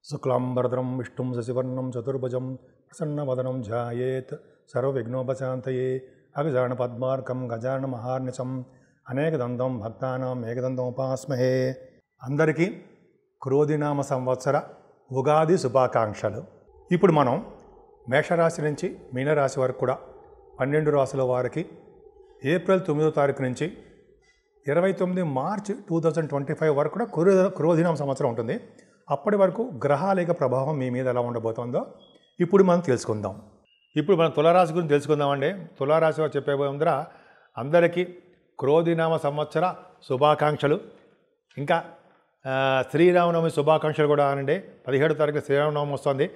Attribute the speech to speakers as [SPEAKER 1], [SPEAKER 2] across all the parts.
[SPEAKER 1] శుక్లాంబరధరం విష్ణుం శశివర్ణం చతుర్భుజం ప్రసన్నవదనం ధ్యాయేత్ సర్వవిఘ్నోపశాంతయే అగజాన పద్మార్కం గజాన మహార్నిశం అనేకదంతం భక్తానాం ఏకదంతం ఉపాస్మహే. అందరికీ క్రోధినామ సంవత్సర ఉగాది శుభాకాంక్షలు. ఇప్పుడు మనం మేషరాశి నుంచి మీనరాశి వరకు కూడా 12 రాశుల వారికి ఏప్రిల్ 9వ తారీఖు నుంచి 29 మార్చి 2025 వరకు కూడా క్రోధినామ సంవత్సరం ఉంటుంది. అప్పటి వరకు గ్రహాల యొక్క ప్రభావం మీ మీద ఎలా ఉండబోతుందో ఇప్పుడు మనం తెలుసుకుందాం. ఇప్పుడు మనం తులారాశి గురించి తెలుసుకుందామండి. తులారాశి వారు చెప్పే ముందర అందరికీ క్రోధినామ సంవత్సర శుభాకాంక్షలు. ఇంకా శ్రీరామనవమి శుభాకాంక్షలు కూడా అనండి. 17వ తారీఖు శ్రీరామనవమి వస్తుంది.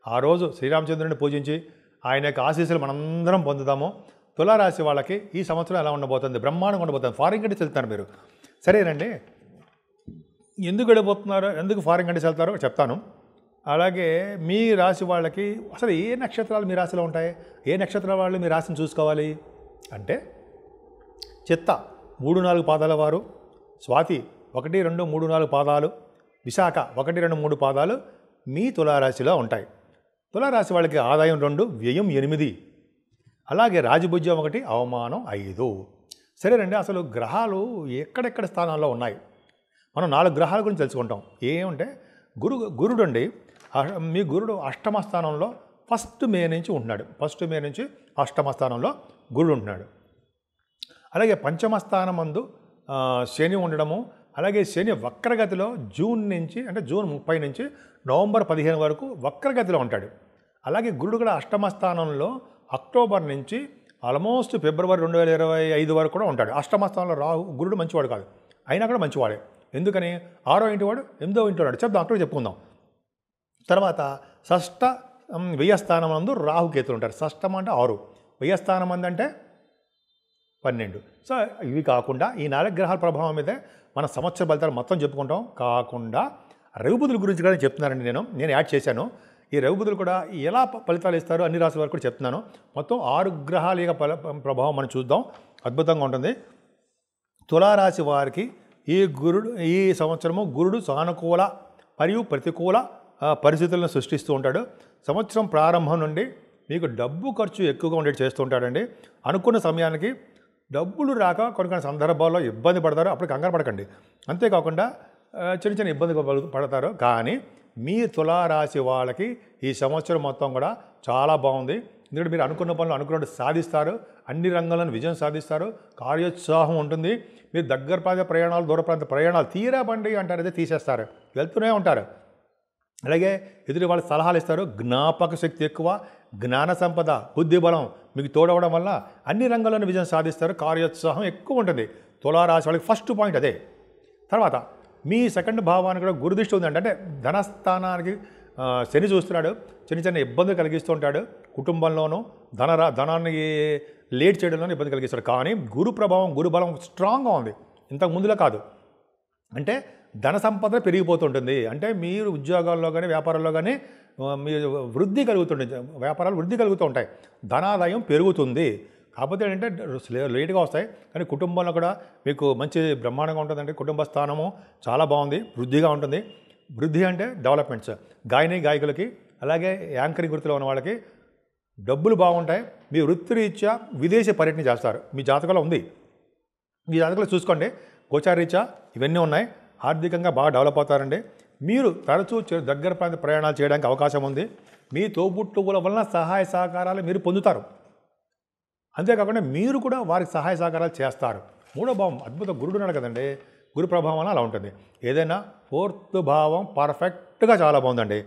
[SPEAKER 1] ఆ రోజు శ్రీరామచంద్రుని పూజించి ఆయన యొక్క ఆశీస్సులు మనందరం పొందుతాము. తులారాశి వాళ్ళకి ఈ సంవత్సరం ఎలా ఉండబోతుంది? బ్రహ్మాండంగా ఉండబోతుంది. ఫారిన్ కంట్రీస్ వెళ్తున్నారు మీరు, సరేనండి. ఎందుకు వెళ్ళిపోతున్నారో, ఎందుకు ఫారిన్ కంట్రీస్ వెళ్తారో చెప్తాను. అలాగే మీ రాశి వాళ్ళకి అసలు ఏ నక్షత్రాలు మీ రాశిలో ఉంటాయి, ఏ నక్షత్రాల వాళ్ళు మీ రాశిని చూసుకోవాలి అంటే చిత్త 3-4 పాదాల వారు, స్వాతి 1, 2, 3, 4 పాదాలు, విశాఖ 1, 2, 3 పాదాలు మీ తులారాశిలో ఉంటాయి. తులారాశి వాళ్ళకి ఆదాయం 2, వ్యయం 8, అలాగే రాజభుజ్యం 1, అవమానం 5. సరేనండి. అసలు గ్రహాలు ఎక్కడెక్కడ స్థానాల్లో ఉన్నాయి? మనం 4 గ్రహాల గురించి తెలుసుకుంటాం. ఏమంటే గురుడు అండి. మీ గురుడు అష్టమ స్థానంలో 1 మే నుంచి ఉంటున్నాడు. 1 మే నుంచి అష్టమ స్థానంలో గురుడు ఉంటున్నాడు. అలాగే పంచమ స్థానం నందు శని ఉండడము, అలాగే శని వక్రగతిలో జూన్ 30 నుంచి నవంబర్ 15 వరకు వక్రగతిలో ఉంటాడు. అలాగే గురుడు కూడా అష్టమ స్థానంలో అక్టోబర్ నుంచి ఆల్మోస్ట్ ఫిబ్రవరి 2025 వరకు కూడా ఉంటాడు. అష్టమ స్థానంలో గురుడు మంచివాడు కాదు, అయినా కూడా మంచివాడే. ఎందుకని? 6వ ఇంటి వాడు 8వ ఇంటి వాడు. చెప్దాం, అక్కడ చెప్పుకుందాం. తర్వాత షష్ఠ వ్యయస్థానం నందు రాహుకేతులు ఉంటారు. షష్టం అంటే 6, వ్యయస్థానం అంటే 12. సో ఇవి కాకుండా ఈ 4 గ్రహాల ప్రభావం మీదే మన సంవత్సర ఫలితాలు మొత్తం చెప్పుకుంటాం. కాకుండా రవిబుధుల గురించి కూడా చెప్తున్నానండి. నేను యాడ్ చేశాను. ఈ రవిబుధులు కూడా ఎలా ఫలితాలు ఇస్తారు అన్ని రాశుల వరకు కూడా చెప్తున్నాను. మొత్తం 6 గ్రహాల యొక్క ప్రభావం మనం చూద్దాం. అద్భుతంగా ఉంటుంది. తులారాశి వారికి ఈ సంవత్సరము గురుడు సానుకూల మరియు ప్రతికూల పరిస్థితులను సృష్టిస్తూ ఉంటాడు. సంవత్సరం ప్రారంభం నుండి మీకు డబ్బు ఖర్చు ఎక్కువగా ఉండేది చేస్తూ ఉంటాడండి. అనుకున్న సమయానికి డబ్బులు రాక కొన్ని సందర్భాల్లో ఇబ్బంది పడతారు. అప్పుడు కంగారు పడకండి. అంతేకాకుండా చిన్న ఇబ్బంది పడతారు. కానీ మీ తులారాశి వాళ్ళకి ఈ సంవత్సరం మొత్తం కూడా చాలా బాగుంది. ఎందుకంటే మీరు అనుకున్న పనులు అనుకున్నట్టు సాధిస్తారు. అన్ని రంగాలను విజయం సాధిస్తారు. కార్యోత్సాహం ఉంటుంది. మీరు దగ్గర ప్రాంత ప్రయాణాలు, దూర ప్రాంత ప్రయాణాలు, తీరా బండి అంటారు, అయితే తీసేస్తారు, వెళ్తూనే ఉంటారు. అలాగే ఎదుటి వాళ్ళ సలహాలు ఇస్తారు. జ్ఞాపక శక్తి ఎక్కువ, జ్ఞాన సంపద, బుద్ధి బలం మీకు తోడవడం వల్ల అన్ని రంగాలను విజయం సాధిస్తారు. కార్యోత్సాహం ఎక్కువ ఉంటుంది. తులారాశి వాళ్ళకి ఫస్ట్ పాయింట్ అదే. తర్వాత మీ సెకండ్ భావానికి కూడా గురుదృష్టి ఉందంటే, అంటే ధనస్థానానికి శని చూస్తున్నాడు. చిన్న ఇబ్బందులు కలిగిస్తూ ఉంటాడు. కుటుంబంలోనూ ధనాన్ని లేట్ చేయడంలోనూ ఇబ్బంది కలిగిస్తాడు. కానీ గురు ప్రభావం, గురు బలం స్ట్రాంగ్గా ఉంది, ఇంతకు ముందులో కాదు. అంటే ధన సంపద పెరిగిపోతుంటుంది. అంటే మీరు ఉద్యోగాల్లో కానీ వ్యాపారాల్లో కానీ మీరు వృద్ధి కలుగుతుంటుంది. వ్యాపారాలు వృద్ధి కలుగుతూ ఉంటాయి. ధనాదాయం పెరుగుతుంది. కాకపోతే ఏంటంటే లేట్గా వస్తాయి. కానీ కుటుంబంలో కూడా మీకు మంచి బ్రహ్మాండంగా ఉంటుందండి. కుటుంబ స్థానము చాలా బాగుంది, వృద్ధిగా ఉంటుంది. వృద్ధి అంటే డెవలప్మెంట్స్. గాయకులకి, అలాగే యాంకరింగ్ వృత్తిలో ఉన్న వాళ్ళకి డబ్బులు బాగుంటాయి. మీ వృత్తిరీత్యా విదేశీ పర్యటన చేస్తారు. మీ జాతకంలో ఉంది. మీ జాతకంలో చూసుకోండి. గోచారీత్యా ఇవన్నీ ఉన్నాయి. ఆర్థికంగా బాగా డెవలప్ అవుతారండి. మీరు తరచూ దగ్గర ప్రాంత ప్రయాణాలు చేయడానికి అవకాశం ఉంది. మీ తోబుట్టువుల వలన సహాయ సహకారాలు మీరు పొందుతారు. అంతేకాకుండా మీరు కూడా వారికి సహాయ సహకారాలు చేస్తారు. 3వ భావం అద్భుత గురుడు ఉన్నాడు కదండి. గురు ప్రభావం అలా ఉంటుంది. ఏదైనా 4th భావం పర్ఫెక్ట్గా చాలా బాగుందండి.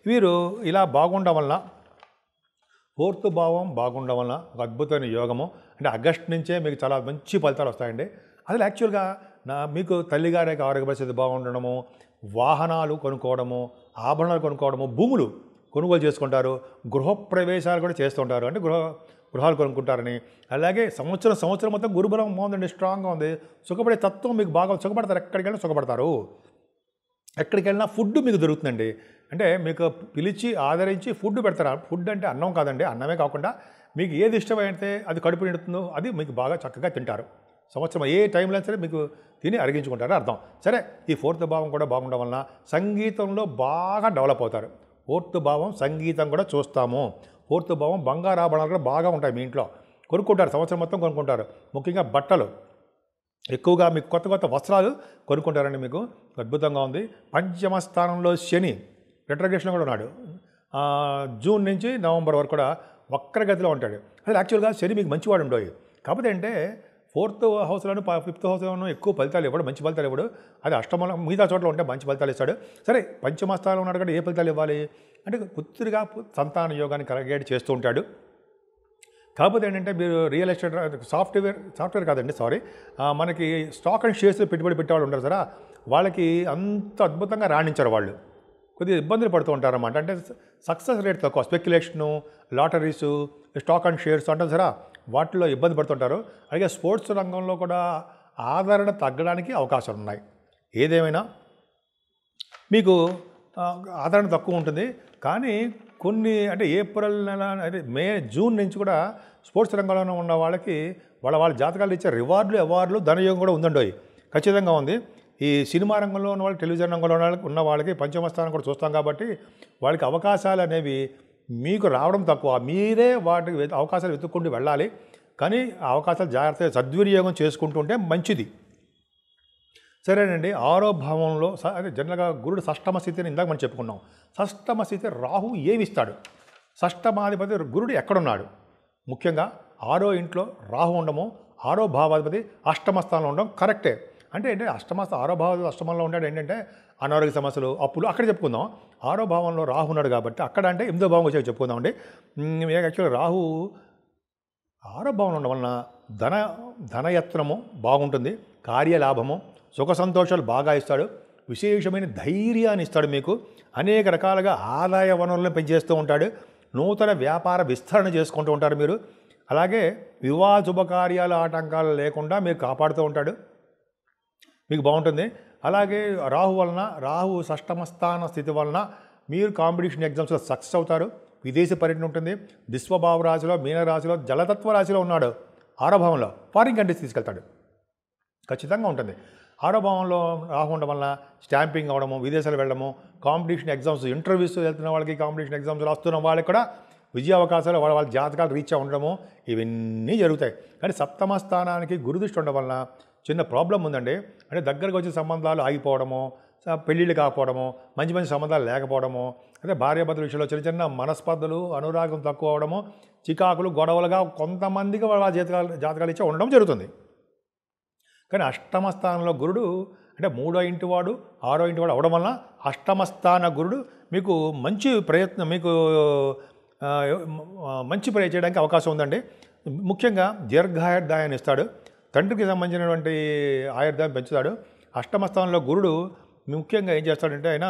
[SPEAKER 1] వీరు ఇలా బాగుండడం వలన, 4th భావం బాగుండడం వలన ఒక అద్భుతమైన యోగము. అంటే ఆగస్టు నుంచే మీకు చాలా మంచి ఫలితాలు వస్తాయండి. అసలు యాక్చువల్గా మీకు తల్లిగారి ఆరోగ్య పరిస్థితి బాగుండడము, వాహనాలు కొనుక్కోవడము, ఆభరణాలు కొనుక్కోవడము, భూములు కొనుగోలు చేసుకుంటారు, గృహప్రవేశాలు కూడా చేస్తుంటారు. అంటే గృహాలు కొనుక్కుంటారని. అలాగే సంవత్సరం మొత్తం గురుబలం బాగుందండి, స్ట్రాంగ్గా ఉంది. సుఖపడే తత్వం మీకు బాగా సుఖపడతారు. ఎక్కడికి వెళ్ళినా సుఖపడతారు. ఎక్కడికి వెళ్ళినా ఫుడ్ మీకు దొరుకుతుందండి. అంటే మీకు పిలిచి ఆదరించి ఫుడ్ పెడతారు. ఫుడ్ అంటే అన్నం కాదండి. అన్నమే కాకుండా మీకు ఏది ఇష్టమైతే అది కడుపు నిండుతుందో అది మీకు బాగా చక్కగా తింటారు. సంవత్సరం ఏ టైంలో సరే మీకు తిని అరిగించుకుంటారు అర్థం. సరే, ఈ 4th భావం కూడా బాగుండడం వలన సంగీతంలో బాగా డెవలప్ అవుతారు. 4th భావం సంగీతం కూడా చూస్తాము. 4th భావం బంగారు ఆభరణాలు కూడా బాగా ఉంటాయి మీ ఇంట్లో. కొనుక్కుంటారు, సంవత్సరం మొత్తం కొనుక్కుంటారు. ముఖ్యంగా బట్టలు ఎక్కువగా మీకు కొత్త కొత్త వస్త్రాలు కొనుక్కుంటారండి. మీకు అద్భుతంగా ఉంది. పంచమ స్థానంలో శని రెట్రోగ్రేషన్ కూడా ఉన్నాడు. జూన్ నుంచి నవంబర్ వరకు కూడా వక్రగతిలో ఉంటాడు. అసలు యాక్చువల్గా శని మీకు మంచివాడు ఉండవు. కాకపోతే అంటే 4th హౌస్లోను 5th హౌస్లోనూ ఎక్కువ ఫలితాలు ఇవ్వడు, మంచి ఫలితాలు ఇవ్వడు. అది అష్టమంలో మిగతా చోట్ల ఉంటే మంచి ఫలితాలు ఇస్తాడు. సరే, పంచమ స్థానంలో ఉన్నాడు కదా, ఏ ఫలితాలు ఇవ్వాలి అంటే పూర్తిగా సంతాన యోగాన్ని కలగేట్ చేస్తూ ఉంటాడు. కాకపోతే ఏంటంటే మీరు రియల్ ఎస్టేట్ సాఫ్ట్వేర్ కాదండి, సారీ, మనకి స్టాక్ అండ్ షేర్స్ పెట్టుబడి పెట్టేవాళ్ళు ఉంటారు సరే, వాళ్ళకి అంత అద్భుతంగా రాణించారు. వాళ్ళు కొద్దిగా ఇబ్బందులు పడుతూ ఉంటారన్నమాట. అంటే సక్సెస్ రేట్ తక్కువ. స్పెక్యులేషను, లాటరీసు, స్టాక్ అండ్ షేర్స్ అంటారు సరే, వాటిలో ఇబ్బంది పడుతుంటారు. అలాగే స్పోర్ట్స్ రంగంలో కూడా ఆదరణ తగ్గడానికి అవకాశాలు ఉన్నాయి. ఏదేమైనా మీకు ఆదరణ తక్కువ ఉంటుంది. కానీ కొన్ని అంటే ఏప్రిల్ నెల అంటే జూన్ నుంచి కూడా స్పోర్ట్స్ రంగంలో ఉన్న వాళ్ళకి వాళ్ళ జాతకాలు ఇచ్చే రివార్డులు, అవార్డులు, ధనయోగం కూడా ఉందండి. ఖచ్చితంగా ఉంది. ఈ సినిమా రంగంలో ఉన్న వాళ్ళు, టెలివిజన్ రంగంలో ఉన్న వాళ్ళకి పంచమ స్థానం కూడా చూస్తాం కాబట్టి వాళ్ళకి అవకాశాలు అనేవి మీకు రావడం తక్కువ. మీరే వాటికి అవకాశాలు వెతుక్కుంటూ వెళ్ళాలి. కానీ ఆ అవకాశాలు జాగ్రత్తగా సద్వినియోగం చేసుకుంటుంటే మంచిది. సరేనండి. 6వ భావంలో అదే జనరల్గా గురుడు షష్టమ స్థితిని ఇందాక మనం చెప్పుకున్నాం. షష్టమ స్థితి రాహు ఏమిస్తాడు? షష్టమాధిపతి గురుడు ఎక్కడున్నాడు? ముఖ్యంగా 6వ ఇంట్లో రాహు ఉండము, 6వ భావాధిపతి అష్టమ స్థానంలో ఉండడం కరెక్టే. అంటే 6వ భావాధిపతి అష్టమంలో ఉంటాడు. ఏంటంటే అనారోగ్య సమస్యలు, అప్పులు అక్కడ చెప్పుకుందాం. 6వ భావంలో రాహు ఉన్నాడు కాబట్టి అక్కడ అంటే 8వ భావం వచ్చి చెప్పుకుందామండి. యాక్చువల్గా రాహు 6వ భావంలో ఉండడం వలన ధనయత్నము బాగుంటుంది, కార్యలాభము, సుఖ సంతోషాలు బాగా ఇస్తాడు, విశేషమైన ధైర్యాన్ని ఇస్తాడు. మీకు అనేక రకాలుగా ఆదాయ వనరులను పెంచేస్తూ ఉంటాడు. నూతన వ్యాపార విస్తరణ చేసుకుంటూ ఉంటారు మీరు. అలాగే వివాహ శుభకార్యాల ఆటంకాలు లేకుండా మీరు కాపాడుతూ ఉంటాడు. మీకు బాగుంటుంది. అలాగే రాహు షష్టమ స్థాన స్థితి వలన మీరు కాంపిటీషన్ ఎగ్జామ్స్లో సక్సెస్ అవుతారు. విదేశీ పర్యటన ఉంటుంది. విశ్వభావ రాశిలో, మీనరాశిలో, జలతత్వ రాశిలో ఉన్నాడు. 6వ భావంలో ఫారిన్ కంట్రీస్ తీసుకెళ్తాడు. ఖచ్చితంగా ఉంటుంది. 6వ భావంలో రాహు ఉండడం వల్ల స్టాంపింగ్ అవ్వడము, విదేశాలు వెళ్ళడము, కాంపిటీషన్ ఎగ్జామ్స్, ఇంటర్వ్యూస్ వెళ్తున్న వాళ్ళకి, కాంపిటీషన్ ఎగ్జామ్స్ రాస్తున్న వాళ్ళకి కూడా విజయ అవకాశాలు, వాళ్ళ జాతకాలు రీచ్ ఉండడము, ఇవన్నీ జరుగుతాయి. కానీ సప్తమ స్థానానికి గురుదృష్టి ఉండడం వలన చిన్న ప్రాబ్లం ఉందండి. అంటే దగ్గరకు వచ్చే సంబంధాలు ఆగిపోవడము, పెళ్ళిళ్ళు కాకపోవడము, మంచి మంచి సంబంధాలు లేకపోవడము, అదే భార్యాభర్తల విషయంలో చిన్న చిన్న మనస్పర్ధలు, అనురాగం తక్కువ అవడము, చికాకులు, గొడవలుగా కొంతమందికి వాళ్ళ జాతకాలు ఇచ్చి ఉండడం జరుగుతుంది. కానీ అష్టమ స్థానంలో గురుడు అంటే 3వ ఇంటి వాడు, 6వ ఇంటి వాడు అవడం వలన అష్టమ స్థాన గురుడు మీకు మంచి ప్రయత్నం చేయడానికి అవకాశం ఉందండి. ముఖ్యంగా దీర్ఘాయుర్దాయాన్ని ఇస్తాడు. తండ్రికి సంబంధించినటువంటి ఆయుర్దాయం పెంచుతాడు. అష్టమ స్థానంలో గురుడు ముఖ్యంగా ఏం చేస్తాడంటే ఆయన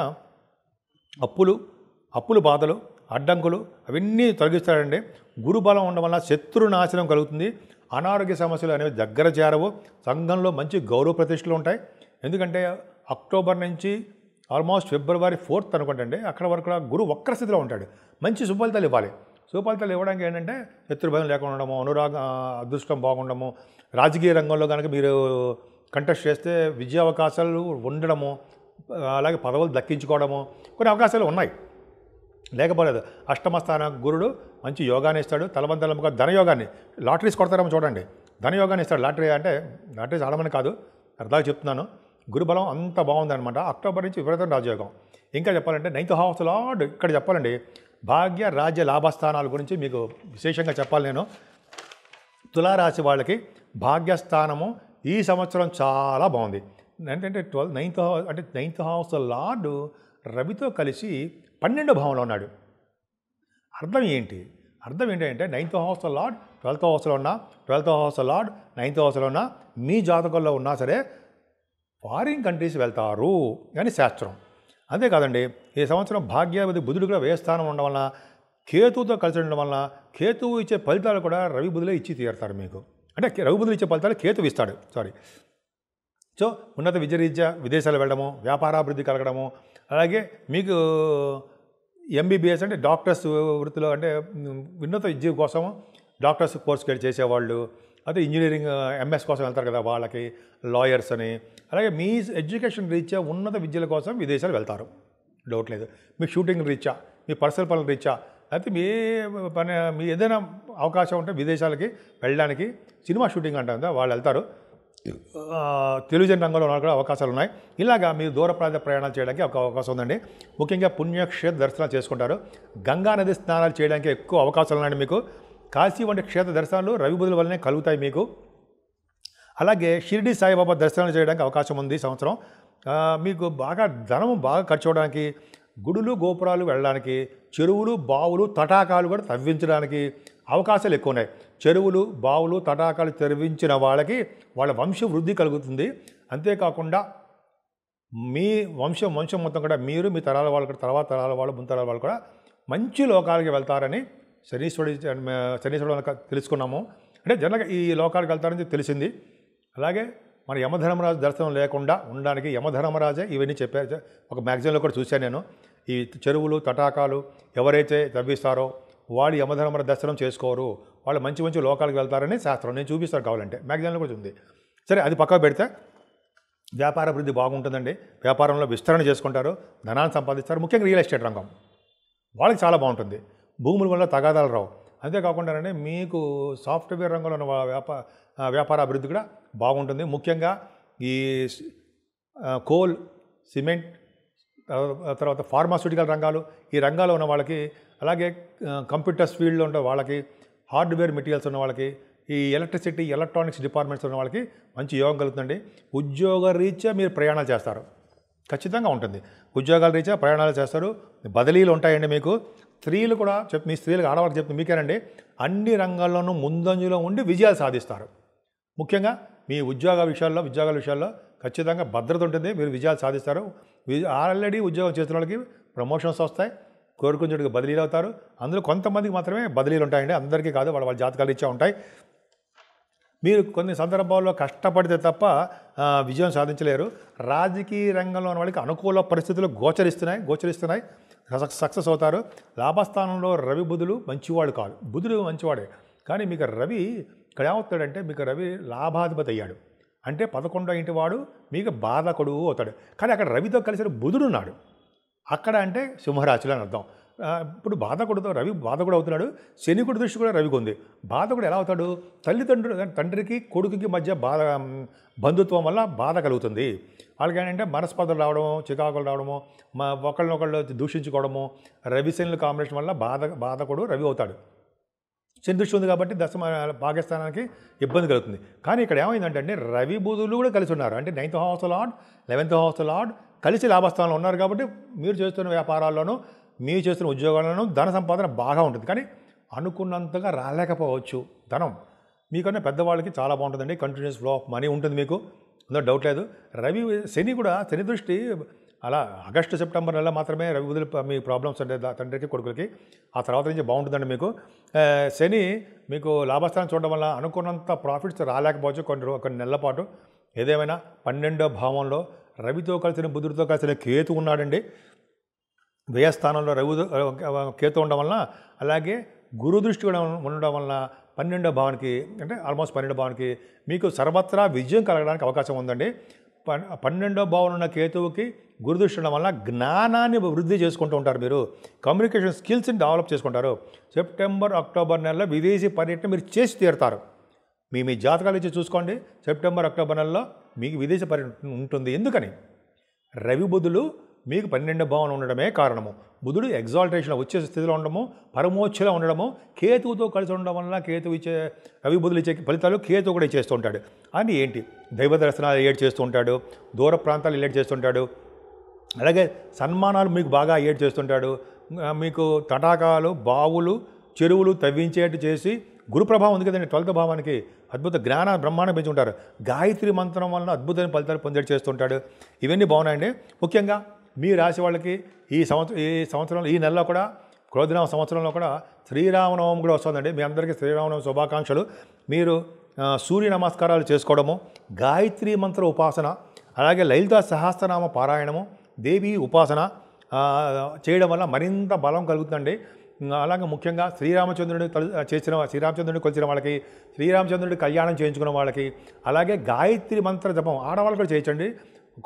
[SPEAKER 1] అప్పులు బాధలు, అడ్డంకులు అవన్నీ తొలగిస్తాడండి. గురుబలం ఉండడం వల్ల శత్రునాశనం కలుగుతుంది. అనారోగ్య సమస్యలు అనేవి దగ్గర చేరవు. సంఘంలో మంచి గౌరవ ప్రతిష్టలు ఉంటాయి. ఎందుకంటే అక్టోబర్ నుంచి ఆల్మోస్ట్ ఫిబ్రవరి 4th అనుకుంటండి, అక్కడ వరకు కూడా గురువు వక్రస్థితిలో ఉంటాడు. మంచి సుఫలితాలు ఇవ్వాలి. సుఫలితాలు ఇవ్వడానికి ఏంటంటే శత్రుభయం లేకుండా ఉండడము, అదృష్టం బాగుండడము, రాజకీయ రంగంలో కనుక మీరు కంటెస్ట్ చేస్తే విజయ అవకాశాలు ఉండడము, అలాగే పదవులు దక్కించుకోవడము, కొన్ని అవకాశాలు ఉన్నాయి, లేకపోలేదు. అష్టమ స్థాన గురుడు మంచి యోగాన్ని ఇస్తాడు. తలబంతలముగా ధనయోగాన్ని, లాటరీస్ కొడతారేమో చూడండి, ధనయోగాన్ని ఇస్తాడు. లాటరీస్ ఆడమని కాదు, అర్థాలు చెప్తున్నాను. గురుబలం అంత బాగుందనమాట. అక్టోబర్ నుంచి విపరీతం రాజయోగం. ఇంకా చెప్పాలంటే 9th హౌస్ లార్డ్ ఇక్కడ చెప్పాలండి. భాగ్య, రాజ్య, లాభస్థానాల గురించి మీకు విశేషంగా చెప్పాలి నేను. తులారాశి వాళ్ళకి భాగ్యస్థానము ఈ సంవత్సరం చాలా బాగుంది. ఏంటంటే 9th హౌస్ లార్డు రవితో కలిసి 12వ భావంలో ఉన్నాడు. అర్థం ఏంటంటే 9th హౌస్ లార్డ్ 12th హౌస్లో ఉన్నా, 12th హౌస్ లార్డ్ 9th హౌస్లో ఉన్నా, మీ జాతకంలో ఉన్నా సరే ఫారిన్ కంట్రీస్ వెళ్తారు అని శాస్త్రం. అంతేకాదండి, ఈ సంవత్సరం భాగ్యాధిపతి బుధుడు కూడా వ్యయస్థానం ఉండడం వలన, కేతువుతో కలిసి ఉండడం వలన, కేతువు ఇచ్చే ఫలితాలు కూడా రవి బుధులే ఇచ్చి తీరుతారు మీకు. అంటే రవి బుధులు ఇచ్చే ఫలితాలు కేతువు ఇస్తాడు. సో ఉన్నత విద్యరీత్యా విదేశాలు వెళ్ళడము, వ్యాపారాభివృద్ధి కలగడము, అలాగే మీకు ఎంబీబీఎస్ అంటే డాక్టర్స్ వృత్తిలో అంటే ఉన్నత విద్య కోసం డాక్టర్స్ కోర్స్ చేసేవాళ్ళు, అయితే ఇంజనీరింగ్ ఎంఎస్ కోసం వెళ్తారు కదా వాళ్ళకి, లాయర్స్ అని. అలాగే మీ ఎడ్యుకేషన్ రీత్యా ఉన్నత విద్యల కోసం విదేశాలు వెళ్తారు, డౌట్ లేదు. మీ షూటింగ్ రీత్యా, మీ పర్సనల్ పనుల రీత్యా, అయితే మీ ఏదైనా అవకాశం ఉంటే విదేశాలకి వెళ్ళడానికి, సినిమా షూటింగ్ అంటారు కదా వాళ్ళు వెళ్తారు. టెలివిజన్ రంగంలో కూడా అవకాశాలు ఉన్నాయి. ఇలాగా మీరు దూర ప్రాంత ప్రయాణాలు చేయడానికి ఒక అవకాశం ఉందండి. ముఖ్యంగా పుణ్యక్షేత్ర దర్శనాలు చేసుకుంటారు. గంగా నది స్నానాలు చేయడానికి ఎక్కువ అవకాశాలు ఉన్నాయండి మీకు. కాశీ వంటి క్షేత్ర దర్శనాలు రవి బుధుల వల్లనే కలుగుతాయి మీకు. అలాగే షిరిడి సాయిబాబా దర్శనాలు చేయడానికి అవకాశం ఉంది ఈ సంవత్సరం. మీకు ధనము బాగా ఖర్చు అవడానికి, గుడులు గోపురాలు వెళ్ళడానికి, చెరువులు బావులు తటాకాలు కూడా తవ్వించడానికి అవకాశాలు ఎక్కువ ఉన్నాయి. చెరువులు బావులు తటాకాలు తవ్వించిన వాళ్ళకి వాళ్ళ వంశ వృద్ధి కలుగుతుంది. అంతేకాకుండా మీ వంశం మొత్తం కూడా మీరు, మీ తరాల వాళ్ళు కూడా, తర్వాత తరాల వాళ్ళు, ముంతరాల వాళ్ళు కూడా మంచి లోకాలకి వెళ్తారని శనీశ్వరుడు తెలుసుకున్నాము. అంటే జనరల్గా ఈ లోకాలకు వెళ్తారని తెలిసింది. అలాగే మన యమధర్మరాజు దర్శనం లేకుండా ఉండడానికి యమధర్మరాజే ఇవన్నీ చెప్పారు. ఒక మ్యాగజైన్లో కూడా చూశాను నేను. ఈ చెరువులు తటాకాలు ఎవరైతే తవ్విస్తారో వాళ్ళు యమధర్మరాజు దర్శనం చేసుకోరు, వాళ్ళు మంచి మంచి లోకాలకు వెళ్తారని శాస్త్రం. నేను చూపిస్తాను కావాలంటే, మ్యాగజైన్లో కూడా ఉంది. సరే, అది పక్కకు పెడితే వ్యాపార అభివృద్ధి బాగుంటుందండి. వ్యాపారంలో విస్తరణ చేసుకుంటారు, ధనాన్ని సంపాదిస్తారు. ముఖ్యంగా రియల్ ఎస్టేట్ రంగం వాళ్ళకి చాలా బాగుంటుంది. భూముల వల్ల తగాదాలు రావు. అంతేకాకుండానే మీకు సాఫ్ట్వేర్ రంగంలో ఉన్న వ్యాపార అభివృద్ధి కూడా బాగుంటుంది. ముఖ్యంగా ఈ కోల్, సిమెంట్, తర్వాత ఫార్మాస్యూటికల్ రంగాలు, ఈ రంగాల్లో ఉన్న వాళ్ళకి, అలాగే కంప్యూటర్స్ ఫీల్డ్లో ఉండే వాళ్ళకి, హార్డ్వేర్ మెటీరియల్స్ ఉన్న వాళ్ళకి, ఈ ఎలక్ట్రిసిటీ ఎలక్ట్రానిక్స్ డిపార్ట్మెంట్స్ ఉన్న వాళ్ళకి మంచి యోగం కలుగుతుందండి. ఉద్యోగ రీత్యా మీరు ప్రయాణాలు చేస్తారు, ఖచ్చితంగా ఉంటుంది. ఉద్యోగాల రీత్యా ప్రయాణాలు చేస్తారు, బదిలీలు ఉంటాయండి మీకు. స్త్రీలు కూడా మీ స్త్రీలకు ఆడవాళ్ళకి చెప్తుంది మీకేనండి, అన్ని రంగాల్లోనూ ముందంజలో ఉండి విజయాలు సాధిస్తారు. ముఖ్యంగా మీ ఉద్యోగాల విషయాల్లో ఖచ్చితంగా భద్రత ఉంటుంది, మీరు విజయాలు సాధిస్తారు. ఆల్రెడీ ఉద్యోగం చేసిన వాళ్ళకి ప్రమోషన్స్ వస్తాయి, కోరుకున్నట్టుగా బదిలీలు అవుతారు. అందులో కొంతమందికి మాత్రమే బదిలీలు ఉంటాయండి, అందరికీ కాదు. వాళ్ళ జాతకాలు ఇచ్చే ఉంటాయి. మీరు కొన్ని సందర్భాల్లో కష్టపడితే తప్ప విజయం సాధించలేరు. రాజకీయ రంగంలో ఉన్న వాళ్ళకి అనుకూల పరిస్థితులు గోచరిస్తున్నాయి, సక్సెస్ అవుతారు. లాభస్థానంలో రవి బుధులు మంచివాడు కాదు, బుధుడు మంచివాడే, కానీ మీకు రవి ఇక్కడ ఏమవుతాడంటే, మీకు రవి లాభాధిపతి అయ్యాడు అంటే 11వ ఇంటి వాడు మీకు బాధకుడు అవుతాడు. కానీ అక్కడ రవితో కలిసి బుధుడు ఉన్నాడు అక్కడ, అంటే సింహరాశిలో అని అర్థం. ఇప్పుడు రవి బాధకుడు అవుతున్నాడు. శనికుడి దృష్టి కూడా రవికి ఉంది. బాధకుడు ఎలా అవుతాడు? తండ్రికి కొడుకుకి మధ్య బంధుత్వం వల్ల బాధ కలుగుతుంది. వాళ్ళకి ఏంటంటే మనస్పర్ధలు రావడము, చికాకులు రావడము, ఒకళ్ళనొకళ్ళు దూషించుకోవడము, రవి శనుల కాంబినేషన్ వల్ల బాధకుడు రవి అవుతాడు. శని దృష్టి ఉంది కాబట్టి భాగ్యస్థానానికి ఇబ్బంది కలుగుతుంది. కానీ ఇక్కడ ఏమైందంటే అండి, రవి బుధులు కూడా కలిసి ఉన్నారు. అంటే 9th house lord 11th house lord కలిసి లాభస్థానంలో ఉన్నారు. కాబట్టి మీరు చేస్తున్న వ్యాపారాల్లోనూ, మీరు చేస్తున్న ఉద్యోగాల్లోనూ ధన సంపాదన బాగా ఉంటుంది. కానీ అనుకున్నంతగా రాలేకపోవచ్చు ధనం. మీకన్నా పెద్దవాళ్ళకి చాలా బాగుంటుందండి, కంటిన్యూస్ ఫ్లో ఆఫ్ మనీ ఉంటుంది మీకు, అందులో డౌట్ లేదు. శని దృష్టి అలా ఆగస్టు సెప్టెంబర్ నెల మాత్రమే రవి బుధులు మీ ప్రాబ్లమ్స్ అంటే తండ్రికి కొడుకులకి, ఆ తర్వాత నుంచి బాగుంటుందండి మీకు. శని మీకు లాభస్థానం చూడడం వల్ల అనుకున్నంత ప్రాఫిట్స్ రాలేకపోవచ్చు కొన్ని నెలల పాటు. ఏదేమైనా 12వ భావంలో రవితో కలిసిన బుధుడితో కలిసిన కేతు ఉన్నాడండి. వ్యయస్థానంలో కేతు ఉండడం వలన, అలాగే గురు దృష్టి కూడా ఉండడం వలన 12వ భావానికి, అంటే ఆల్మోస్ట్ 12వ భావానికి మీకు సర్వత్రా విజయం కలగడానికి అవకాశం ఉందండి. 12వ భావం ఉన్న కేతువుకి గురు దృష్టి ఉండడం వల్ల జ్ఞానాన్ని వృద్ధి చేసుకుంటూ ఉంటారు. మీరు కమ్యూనికేషన్ స్కిల్స్ని డెవలప్ చేసుకుంటారు. సెప్టెంబర్ అక్టోబర్ నెలలో విదేశీ పర్యటన మీరు చేసి తీరుతారు. మీ జాతకాలు ఇచ్చి చూసుకోండి. సెప్టెంబర్ అక్టోబర్ నెలలో మీకు విదేశీ పర్యటన ఉంటుంది. ఎందుకని? రవి బుధులు మీకు 12వ భావం ఉండడమే కారణము. బుధుడు ఎగ్జాల్టేషన్లో వచ్చే స్థితిలో ఉండడము, పరమోచ్చలో ఉండడము, కేతువుతో కలిసి ఉండడం వల్ల రవి బుధులు ఇచ్చే ఫలితాలు కేతువు కూడా ఇచ్చేస్తూ ఉంటాడు. అని ఏంటి, దైవ దర్శనాలు ఏడు చేస్తూ ఉంటాడు, దూర ప్రాంతాలు ఏడు చేస్తుంటాడు, అలాగే సన్మానాలు మీకు బాగా ఏడు చేస్తుంటాడు. మీకు తటాకాలు, బావులు, చెరువులు తవ్వించేట్టు చేసి, గురు ప్రభావం ఉంది కదండి 12వ భావానికి, అద్భుత జ్ఞాన బ్రహ్మాండం పెంచి ఉంటారు. గాయత్రి మంత్రం వలన అద్భుతమైన ఫలితాలు పొందేట్టు చేస్తుంటాడు. ఇవన్నీ బాగున్నాయండి. ముఖ్యంగా మీ రాశి వాళ్ళకి ఈ సంవత్సరంలో, ఈ నెలలో కూడా, క్రోధినామ సంవత్సరంలో కూడా శ్రీరామనవమి కూడా వస్తుందండి. మీ అందరికీ శ్రీరామనవమి శుభాకాంక్షలు. మీరు సూర్య నమస్కారాలు చేసుకోవడము, గాయత్రి మంత్ర ఉపాసన, అలాగే లలిత సహస్రనామ పారాయణము, దేవి ఉపాసన చేయడం వల్ల మరింత బలం కలుగుతుందండి. అలాగే ముఖ్యంగా శ్రీరామచంద్రుడిని కొలిచిన వాళ్ళకి, శ్రీరామచంద్రుడి కళ్యాణం చేయించుకున్న వాళ్ళకి, అలాగే గాయత్రి మంత్ర జపం ఆడవాళ్ళు కూడా చేయించండి.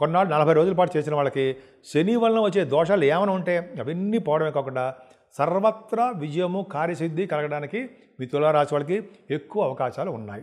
[SPEAKER 1] కొన్నాళ్ళు 40 రోజుల పాటు చేసిన వాళ్ళకి శని వలన వచ్చే దోషాలు ఏమైనా ఉంటే అవన్నీ పోవడమే కాకుండా సర్వత్రా విజయము కార్యసిద్ధి కలగడానికి మీ తులారాశి వాళ్ళకి ఎక్కువ అవకాశాలు ఉన్నాయి.